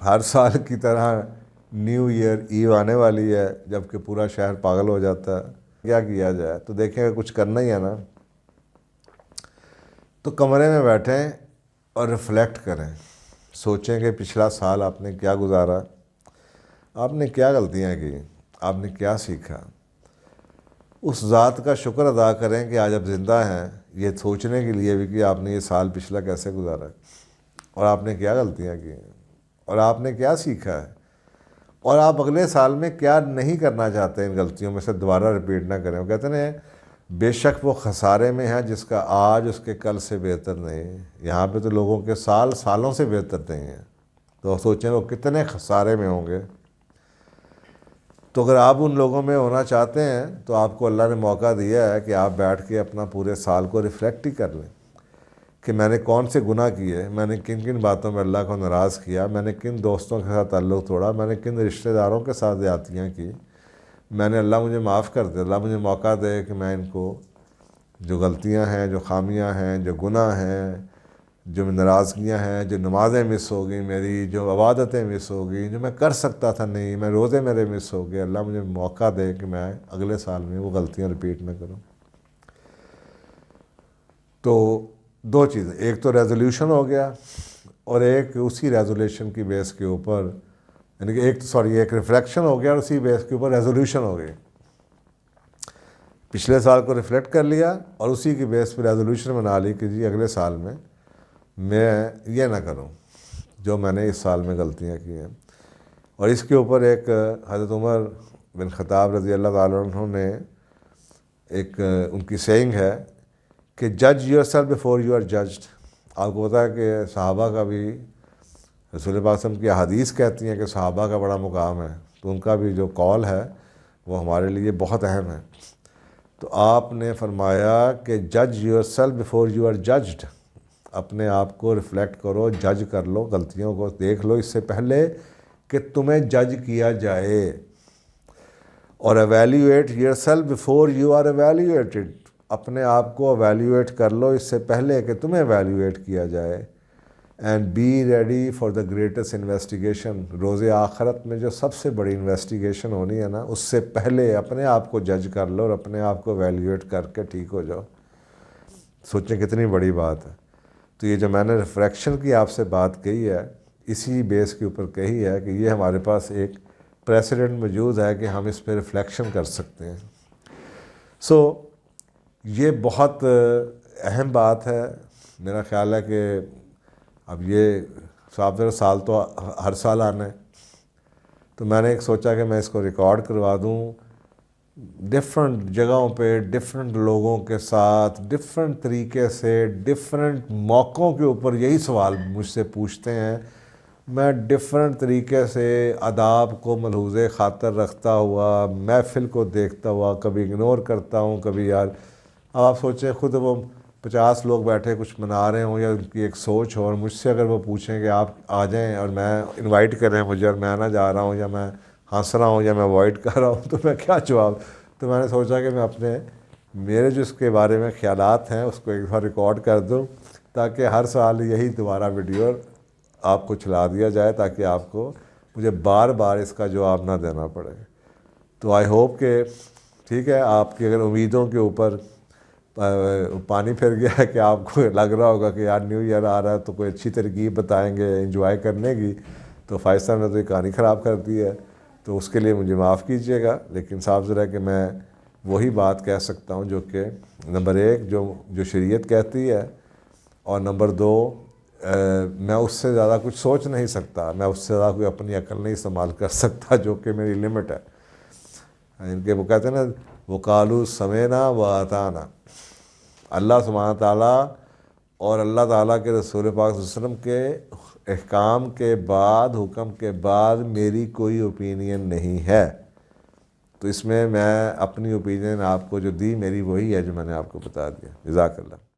ہر سال کی طرح نیو ایئر ایو آنے والی ہے جب کہ پورا شہر پاگل ہو جاتا ہے، کیا کیا جائے؟ تو دیکھیں کہ کچھ کرنا ہی ہے نا، تو کمرے میں بیٹھیں اور ریفلیکٹ کریں، سوچیں کہ پچھلا سال آپ نے کیا گزارا، آپ نے کیا غلطیاں کی، آپ نے کیا سیکھا۔ اس ذات کا شکر ادا کریں کہ آج آپ زندہ ہیں، یہ سوچنے کے لیے بھی کہ آپ نے یہ سال پچھلا کیسے گزارا اور آپ نے کیا غلطیاں کی ہیں اور آپ نے کیا سیکھا ہے، اور آپ اگلے سال میں کیا نہیں کرنا چاہتے ان غلطیوں میں سے دوبارہ رپیٹ نہ کریں۔ وہ کہتے ہیں بے شک وہ خسارے میں ہے جس کا آج اس کے کل سے بہتر نہیں۔ یہاں پہ تو لوگوں کے سال سالوں سے بہتر نہیں ہیں، تو سوچیں وہ کتنے خسارے میں ہوں گے۔ تو اگر آپ ان لوگوں میں ہونا چاہتے ہیں تو آپ کو اللہ نے موقع دیا ہے کہ آپ بیٹھ کے اپنا پورے سال کو ریفلیکٹ ہی کر لیں کہ میں نے کون سے گناہ کیے، میں نے کن کن باتوں میں اللہ کو ناراض کیا، میں نے کن دوستوں کے ساتھ تعلق توڑا، میں نے کن رشتہ داروں کے ساتھ زیادتیاں کی، میں نے اللہ مجھے معاف کر دے، اللہ مجھے موقع دے کہ میں ان کو جو غلطیاں ہیں، جو خامیاں ہیں، جو گناہ ہیں، جو ناراضگیاں ہیں، جو نمازیں مس ہو گئیں میری، جو عبادتیں مس ہو گئیں، جو میں کر سکتا تھا نہیں، میں روزے میرے مس ہو گئے، اللہ مجھے موقع دے کہ میں اگلے سال میں وہ غلطیاں رپیٹ نہ کروں۔ تو دو چیزیں، ایک تو ریزولوشن ہو گیا اور ایک اسی ریزولوشن کی بیس کے اوپر، یعنی کہ ایک ریفلیکشن ہو گیا اور اسی بیس کے اوپر ریزولوشن ہو گئی۔ پچھلے سال کو ریفلیکٹ کر لیا اور اسی کی بیس پہ ریزولوشن بنا لی کہ جی اگلے سال میں یہ نہ کروں جو میں نے اس سال میں غلطیاں کی ہیں۔ اور اس کے اوپر ایک حضرت عمر بن خطاب رضی اللہ تعالیٰ عنہ نے ایک ان کی سیئنگ ہے کہ جج yourself before you are judged. آپ کو پتا ہے کہ صحابہ کا بھی رسول پاک صلی اللہ علیہ وسلم کی احادیث کہتی ہیں کہ صحابہ کا بڑا مقام ہے، تو ان کا بھی جو قول ہے وہ ہمارے لیے بہت اہم ہے۔ تو آپ نے فرمایا کہ جج yourself before you are judged, اپنے آپ کو ریفلیکٹ کرو، جج کر لو، غلطیوں کو دیکھ لو اس سے پہلے کہ تمہیں جج کیا جائے، اور evaluate yourself before you are evaluated, اپنے آپ کو ایویلیویٹ کر لو اس سے پہلے کہ تمہیں ایویلیویٹ کیا جائے۔ And be ready for the greatest investigation, روز آخرت میں جو سب سے بڑی انویسٹیگیشن ہونی ہے نا، اس سے پہلے اپنے آپ کو جج کر لو اور اپنے آپ کو ایویلیویٹ کر کے ٹھیک ہو جاؤ۔ سوچیں کتنی بڑی بات ہے۔ تو یہ جو میں نے ریفریکشن کی آپ سے بات کہی ہے، اسی بیس کے اوپر کہی ہے کہ یہ ہمارے پاس ایک پریسیڈنٹ موجود ہے کہ ہم اس پہ ریفلیکشن کر سکتے ہیں۔ یہ بہت اہم بات ہے۔ میرا خیال ہے کہ اب یہ سال تو ہر سال آنا ہے، تو میں نے ایک سوچا کہ میں اس کو ریکارڈ کروا دوں، ڈفرنٹ جگہوں پہ ڈفرنٹ لوگوں کے ساتھ ڈفرنٹ طریقے سے ڈفرنٹ موقعوں کے اوپر یہی سوال مجھ سے پوچھتے ہیں، میں ڈفرنٹ طریقے سے آداب کو ملحوظ خاطر رکھتا ہوا، محفل کو دیکھتا ہوا، کبھی اگنور کرتا ہوں، کبھی یار اب آپ سوچیں خود وہ 50 لوگ بیٹھے کچھ منا رہے ہوں یا ان کی ایک سوچ ہو، اور مجھ سے اگر وہ پوچھیں کہ آپ آ جائیں اور میں انوائٹ کریں مجھے اور میں نہ جا رہا ہوں یا میں ہنس رہا ہوں یا میں اوائڈ کر رہا ہوں، تو میں کیا جواب؟ تو میں نے سوچا کہ میں میرے جو اس کے بارے میں خیالات ہیں اس کو ایک بار ریکارڈ کر دوں، تاکہ ہر سال یہی دوبارہ ویڈیو آپ کو چلا دیا جائے، تاکہ آپ کو مجھے بار بار اس کا جواب نہ دینا پڑے۔ تو آئی ہوپ کہ ٹھیک ہے، آپ کی اگر امیدوں کے اوپر پانی پھر گیا ہے کہ آپ کو لگ رہا ہوگا کہ یار نیو ایئر آ رہا ہے تو کوئی اچھی ترکیب بتائیں گے انجوائے کرنے کی، تو فائز صاحب نے تو یہ کہانی خراب کر دی ہے، تو اس کے لیے مجھے معاف کیجیے گا۔ لیکن صاف ظاہر ہے کہ میں وہی بات کہہ سکتا ہوں جو کہ نمبر 1 جو شریعت کہتی ہے، اور نمبر 2 میں اس سے زیادہ کچھ سوچ نہیں سکتا، میں اس سے زیادہ کوئی اپنی عقل نہیں استعمال کر سکتا، جو کہ میری لمٹ ہے۔ ان کے وہ کہتے ہیں نا وقالوا سمعنا واطعنا، اللہ سبحانہ تعالیٰ اور اللہ تعالیٰ کے رسول پاک صلی اللہ علیہ وسلم کے احکام کے بعد، حکم کے بعد میری کوئی اوپینین نہیں ہے۔ تو اس میں اپنی اوپینین آپ کو جو دی میری وہی ہے جو میں نے آپ کو بتا دیا۔ جزاک اللہ۔